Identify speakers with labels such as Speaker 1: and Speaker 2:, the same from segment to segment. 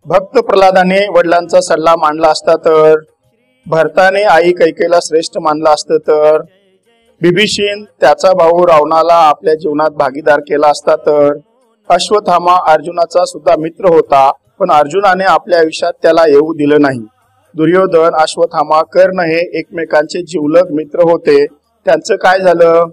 Speaker 1: भक्त प्रल्हादाने वडिलांचा सल्ला मांडला असता तर, भरताने आई कैकेयीला श्रेष्ठ मानला असतं तर, बिभीषण त्याचा भाऊ रावणाला आपल्या जीवनात भागीदार केला असता तर, अश्वत्थामा अर्जुनाचा सुद्धा मित्र होता, पण अर्जुनाने आपल्या आयुष्यात त्याला येऊ दिलं नाही. दुर्योधन, अश्वत्थामा, कर्ण हे एकमेकांचे जिवलग मित्र होते. त्यांचं काय झालं?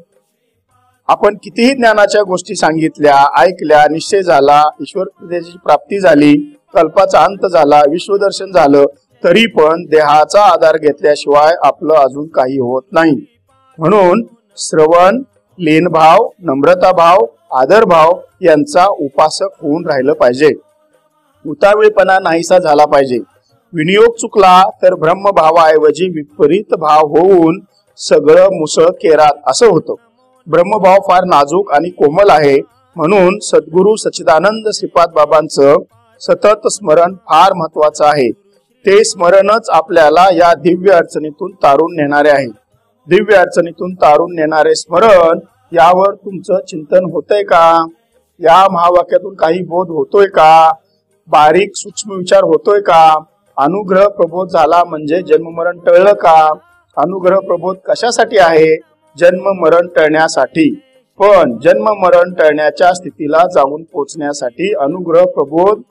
Speaker 1: आपण कितीही ज्ञानाच्या गोष्टी सांगितल्या, ऐकल्या, निश्चय झाला, ईश्वरतेची प्राप्ती झाली, कल्पाचा अंत झाला, विश्वदर्शन झालं, तरी पण देहाचा आधार घेतल्याशिवाय आपलं अजून काही होत नाही. म्हणून श्रवण, लीनभाव, नम्रताभाव, आदरभाव यांचा उपासक होऊन राहिलं पाहिजे. उतावीळपणा नाहीसा झाला पाहिजे. विनियोग चुकला तर ब्रह्मभावाऐवजी विपरीत भाव होऊन सगळं मुसळ केरात असं होतं. ब्रह्मभाव फार नाजूक आणि कोमल आहे, म्हणून सद्गुरु सच्चिदानंद श्रीपाद बाबांचं सतत स्मरण फार महत्वाचं आहे. ते स्मरणच आपल्याला या दिव्य अडचणीतून तारून नेणारे आहे. दिव्य अडचणीतून तारून नेणारे स्मरण, यावर तुमचं चिंतन होतंय का? या महावाक्यातून काही बोध होतोय का? बारीक सूक्ष्म विचार होतोय का? अनुग्रह प्रबोध झाला म्हणजे जन्ममरण टळलं का? अनुग्रह प्रबोध कशासाठी आहे? जन्म मरण टळण्यासाठी. पण जन्म मरण टळण्याच्या स्थितीला जाऊन पोचण्यासाठी अनुग्रह प्रबोध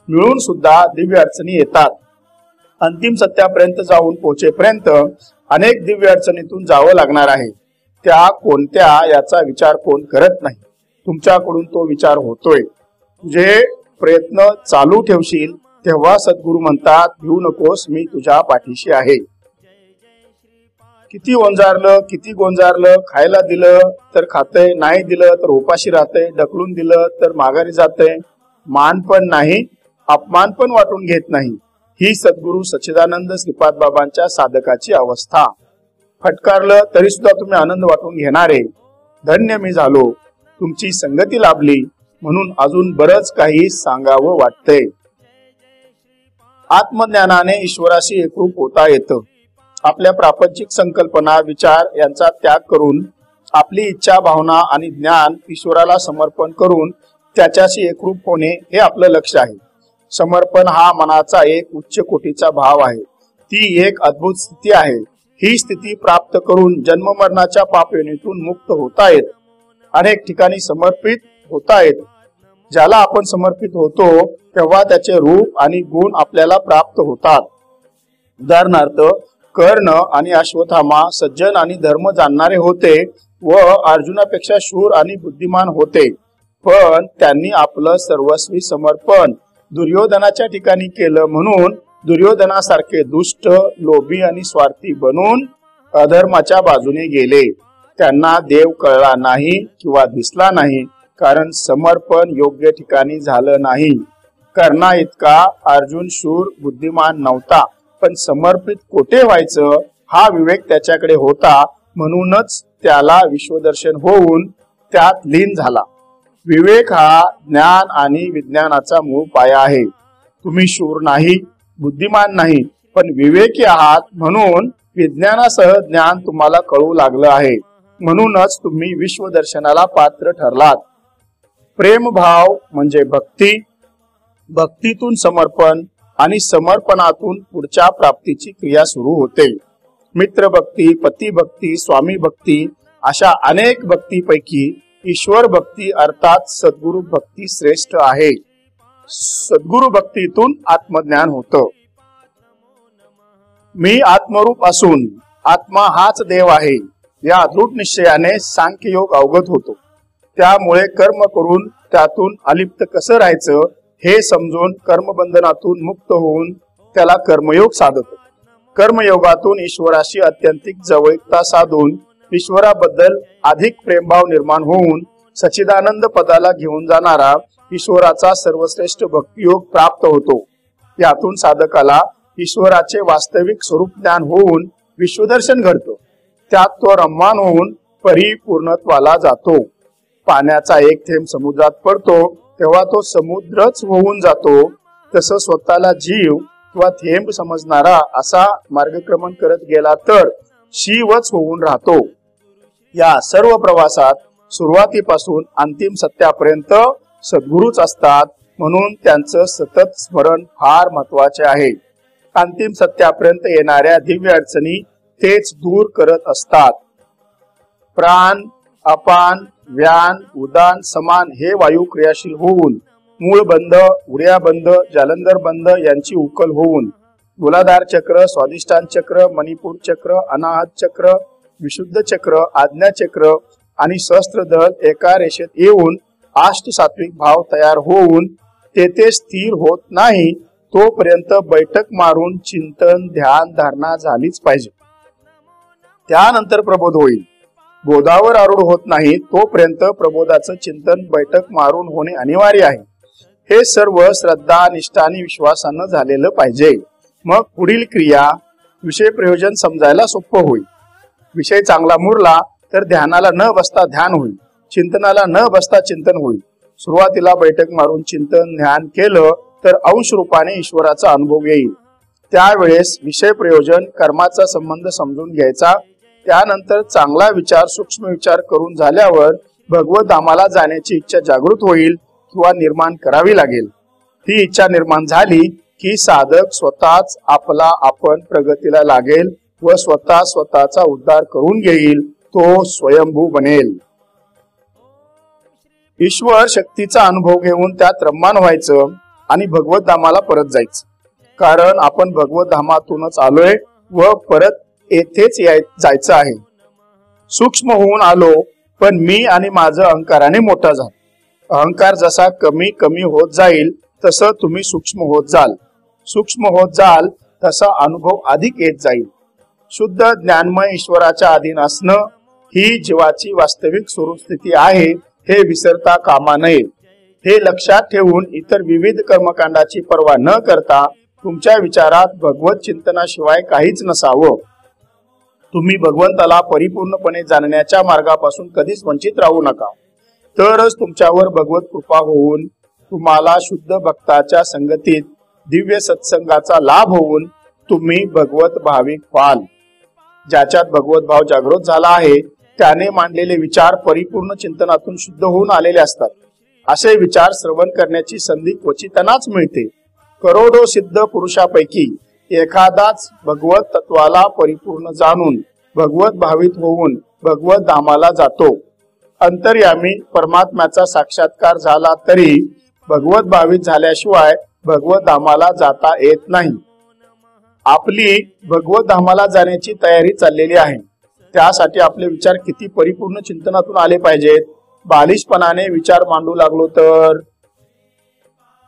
Speaker 1: मिळून सुद्धा दिव्य अडचणी येतात. अंतिम सत्यापर्यंत जाऊन पोचेपर्यंत अनेक दिव्य अडचणीतून जावं लागणार आहे. त्या कोणत्या याचा विचार कोण करत नाही. तुमच्याकडून तो विचार होतोय. तुझे प्रयत्न चालू ठेवशील तेव्हा सद्गुरु म्हणतात, भिऊ नकोस, मी तुझ्या पाठीशी आहे. किती ओंजारलं, किती गोंजारलं, खायला दिलं तर खातंय, नाही दिलं तर उपाशी राहतंय, ढकलून दिलं तर माघारी जातंय, मान पण नाही, अपमान पण वाटून घेत नाही. ही सद्गुरु सच्चिदानंद श्रीपाद बाबांच्या साधकाची अवस्था. फटकारलं तरी सुद्धा तुम्ही आनंद वाटून घेणारे. धन्य मी झालो, तुमची संगती लाभली, म्हणून अजून बरंच काही सांगावं वाटतंय. आत्मज्ञानाने ईश्वराशी एकरूप होता येतं. आपल्या प्रापंचिक संकल्पना, विचार यांचा त्याग करून आपली इच्छा, भावना आणि ज्ञान ईश्वराला समर्पण करून त्याच्याशी एकरूप होणे हे आपलं लक्ष्य आहे. समर्पण हा मनाचा एक उच्च कोटीचा भाव आहे. ती एक अद्भुत स्थिती आहे. ही स्थिती प्राप्त करून जन्म मरणाच्या पापयोनीतून मुक्त होता येत. अनेक ठिकाणी समर्पित होता येत. ज्याला आपण समर्पित होतो तेव्हा त्याचे रूप आणि गुण आपल्याला प्राप्त होतात. उदाहरणार्थ, कर्ण आणि अश्वत्थामा सज्जन आणि धर्म जाणणारे होते व अर्जुनापेक्षा शूर आणि बुद्धिमान होते, पण त्यांनी आपलं सर्वस्वी समर्पण दुर्योधनाच्या ठिकाणी केलं, म्हणून दुर्योधनासारखे दुष्ट, लोभी आणि स्वार्थी बनून अधर्माच्या बाजूने गेले. त्यांना देव कळला नाही किंवा दिसला नाही, कारण समर्पण योग्य ठिकाणी झालं नाही. कर्णा इतका अर्जुन शूर, बुद्धिमान नव्हता, पण समर्पित कोठे व्हायचं हा विवेक त्याच्याकडे होता, म्हणूनच त्याला विश्वदर्शन होऊन त्यात लीन झाला. विवेक हा ज्ञान आणि विज्ञानाचा मूळ पाया आहे. तुम्ही शूर नाही, बुद्धिमान नाही, पण विवेकी आहात, म्हणून विज्ञानासह ज्ञान तुम्हाला कळू लागलं आहे. म्हणूनच तुम्ही विश्वदर्शनाला पात्र ठरलात. प्रेमभाव म्हणजे भक्ती, भक्तीतून समर्पण आणि समर्पणातून पुढच्या प्राप्तीची क्रिया सुरू होते. मित्र भक्ती, पती भक्ती, स्वामी भक्ती अशा अनेक भक्तीपैकी ईश्वर भक्ती अर्थात सद्गुरु भक्ती श्रेष्ठ आहे. सद्गुरु भक्तीतून आत्मज्ञान होतं. मी आत्मरूप असून आत्मा हाच देव आहे या दृढ निश्चयाने सांख्ययोग अवगत होतो. त्यामुळे कर्म करून त्यातून अलिप्त कसं राहायचं हे समजून कर्मबंधनातून मुक्त होऊन त्याला कर्मयोग साधतो. कर्मयोगातून ईश्वराशी अत्यंतिक जवळीकता साधून ईश्वराबद्दल अधिक प्रेमभाव निर्माण होऊन सच्चिदानंद पदाला घेऊन जाणारा ईश्वराचा सर्वश्रेष्ठ भक्तियोग प्राप्त होतो. यातून साधकाला ईश्वराचे वास्तविक स्वरूप ज्ञान होऊन विश्वदर्शन घडतं. त्यात तो रम्मान होऊन परिपूर्णत्वाला जातो. पाण्याचा एक थेंब समुद्रात पडतो तेव्हा तो समुद्रच होऊन जातो. तसं स्वतःला जीव किंवा थेंब समजणारा असा मार्गक्रमण करत गेला तर शिवच होऊन राहतो. या सर्व प्रवासात सुरुवातीपासून अंतिम सत्यापर्यंत सद्गुरूच असतात. म्हणून त्यांचं सतत स्मरण फार महत्वाचे आहे. अंतिम सत्यापर्यंत येणाऱ्या दिव्य अडचणी तेच दूर करत असतात. प्राण, अपान, व्यान, उदान, समान हे वायू क्रियाशील होऊन मूळ बंध, उड्या बंध, जालंधर बंध यांची उकल होऊन मूलाधार चक्र, स्वाधिष्ठान चक्र, मणिपूर चक्र, अनाहत चक्र, विशुद्ध चक्र, आज्ञा चक्र आणि सहस्त्रदल एका रेषेत येऊन अष्ट सात्विक भाव तयार होऊन तेथे स्थिर होत नाही तोपर्यंत बैठक मारून चिंतन, ध्यान, धारणा झालीच पाहिजे. त्यानंतर प्रबोध होईल. बोधावर आरूढ होत नाही तोपर्यंत प्रबोधाचं चिंतन बैठक मारून होणे अनिवार्य आहे. हे सर्व श्रद्धा, निष्ठा आणि विश्वासानं झालेलं पाहिजे. मग पुढील क्रिया, विषय प्रयोजन समजायला सोपं होईल. विषय चांगला मुरला तर ध्यानाला न बसता ध्यान होईल, चिंतनाला न बसता चिंतन होईल. सुरुवातीला बैठक मारून चिंतन ध्यान केलं तर अंश रूपाने ईश्वराचा अनुभव येईल. त्यावेळेस विषय प्रयोजन कर्माचा संबंध समजून घ्यायचा. त्यानंतर चांगला विचार, सूक्ष्म विचार करून झाल्यावर भगवत धामाला जाण्याची इच्छा जागृत होईल किंवा निर्माण करावी लागेल. ती इच्छा निर्माण झाली की साधक स्वतःच आपला आपण प्रगतीला लागेल व स्वतःचा उद्धार करून घेईल. तो स्वयंभू बनेल. ईश्वर शक्तीचा अनुभव घेऊन त्यात रममाण व्हायचं आणि भगवत धामाला परत जायचं. कारण आपण भगवत धामातूनच आलोय व परत येथेच जायचं आहे. सूक्ष्म होऊन आलो पण मी आणि माझं अहंकाराने मोठा झालो. अहंकार जसा कमी कमी होत जाईल तसं तुम्ही सूक्ष्म होत जाल. सूक्ष्म होत जाल तसा अनुभव अधिक येत जाईल. शुद्ध ज्ञानमय ईश्वराच्या अधीन असणं ही जीवाची वास्तविक स्वरूपस्थिती आहे हे विसरता कामा नये. हे लक्षात ठेवून इतर विविध कर्मकांडाची पर्वा न करता तुमच्या विचारात भगवत चिंतनाशिवाय काहीच नसावं. तुम्ही भगवंताला परिपूर्णपणे जाणण्याच्या मार्गापासून कधीच वंचित राहू नका. तरच तुमच्यावर भगवत कृपा होऊन तुम्हाला शुद्ध भक्ताच्या संगतीत दिव्य सत्संगाचा लाभ होऊन तुम्ही भगवत भाविक व्हाल. ज्याच्यात भगवत भाव जागृत झाला आहे त्याने मांडलेले विचार परिपूर्ण चिंतनातून शुद्ध होऊन आलेले असतात. असे विचार श्रवण करण्याची संधी क्वचितनाच मिळते. करोडो सिद्ध पुरुषापैकी एखादाच भगवत तत्वाला परिपूर्ण जाणून भगवत भावित होऊन भगवत धामाला जातो. अंतर्यामी परमात्म्याचा साक्षात्कार झाला तरी भगवत भावित झाल्याशिवाय भगवत धामाला जाता येत नाही. आपली भगवत धामाला जाण्याची तयारी चाललेली आहे. त्यासाठी आपले विचार किती परिपूर्ण चिंतनातून आले पाहिजेत. बालिशपणाने विचार मांडू लागलो तर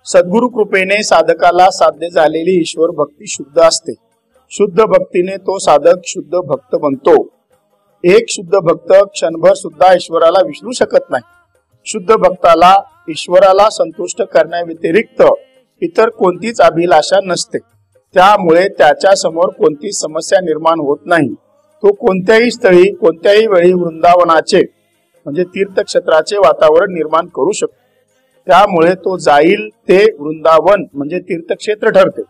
Speaker 1: सद्गुरु कृपेने साधकाला साध्य झालेली ईश्वर भक्ती शुद्ध असते. शुद्ध भक्तीने तो साधक शुद्ध भक्त बनतो. एक शुद्ध भक्त क्षणभर सुद्धा ईश्वराला विसरू शकत नाही. शुद्ध भक्ताला ईश्वराला संतुष्ट करण्या व्यतिरिक्त इतर कोणतीच अभिलाषा नसते. त्यामुळे त्याच्या समोर कोणतीच समस्या निर्माण होत नाही. तो कोणत्याही स्थळी कोणत्याही वेळी वृंदावनाचे म्हणजे तीर्थक्षेत्राचे वातावरण निर्माण करू शकतो. त्यामुळे तो जाईल ते वृंदावन म्हणजे तीर्थक्षेत्र ठरते.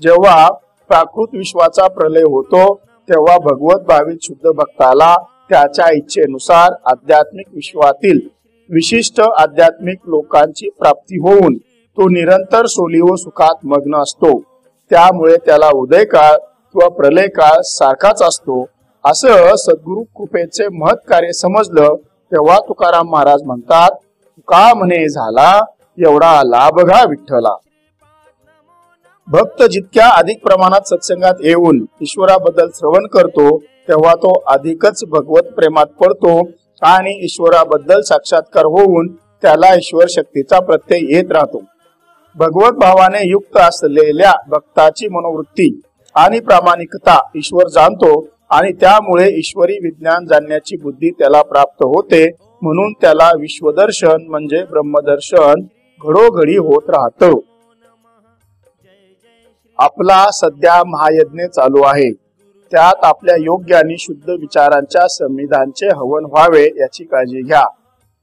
Speaker 1: जेव्हा प्राकृत विश्वाचा प्रलय होतो तेव्हा भगवत भावित शुद्ध भक्ताला त्याच्या इच्छेनुसार आध्यात्मिक विश्वातील विशिष्ट आध्यात्मिक लोकांची प्राप्ती होऊन तो निरंतर सोली व सुखात मग्न असतो. त्यामुळे त्याला उदय काळ किंवा प्रलय काळ सारखाच असतो. असं सद्गुरु कृपेचे महत् कार्य समजलं तेव्हा तुकाराम महाराज म्हणतात, तुका म्हणे झाला एवढा लाभ घा विठ्ठला. भक्त जितक्या अधिक प्रमाणात सत्संगात येऊन ईश्वराबद्दल श्रवण करतो तेव्हा तो अधिकच भगवत प्रेमात पडतो आणि ईश्वराबद्दल साक्षात्कार होऊन त्याला ईश्वर शक्तीचा प्रत्यय येत राहतो. भगवत भावाने युक्त असलेल्या भक्ताची मनोवृत्ती आणि प्रामाणिकता ईश्वर जाणतो आणि त्यामुळे ईश्वरी विज्ञान जाणण्याची बुद्धी त्याला प्राप्त होते. म्हणून त्याला विश्वदर्शन म्हणजे ब्रह्मदर्शन घडोघडी होत राहतं. आपला सध्या महायज्ञ चालू आहे. त्यात आपल्या योग्य आणि शुद्ध विचारांच्या संविधानचे हवन व्हावे याची काळजी घ्या.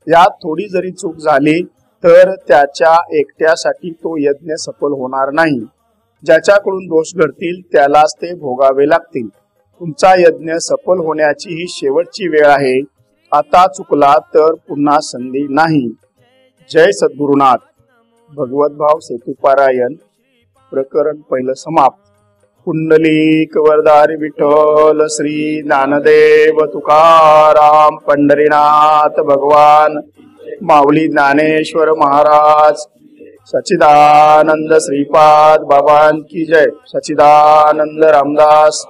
Speaker 1: यात थोडी जरी चूक झाली तर त्याच्या एकट्यासाठी तो यज्ञ सफल होणार नाही. ज्याच्याकडून दोष घडतील त्यालाच ते भोगावे लागतील. तुमचा यज्ञ सफल होण्याची ही शेवटची वेळ आहे. आता चुकला तर पुन्हा संधी नाही. जय सद्गुरुनाथ. भगवत भाव सेतुपारायण प्रकरण पहिलं समाप्त. कुंडलिक वरदारी विठ्ठल श्री ज्ञानदेव तुकाराम पंढरीनाथ भगवान माऊली ज्ञानेश्वर महाराज सच्चिदानंद श्रीपाद बाबान की जय. सच्चिदानंद रामदास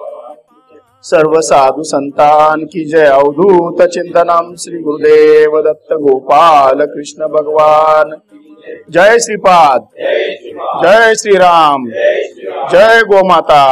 Speaker 1: सर्व साधु संतान की जय. अवधूत चिंतनम श्री गुरुदेव दत्त गोपाल कृष्ण भगवान. जय श्रीपाद, जय श्रीराम, जय गोमाता.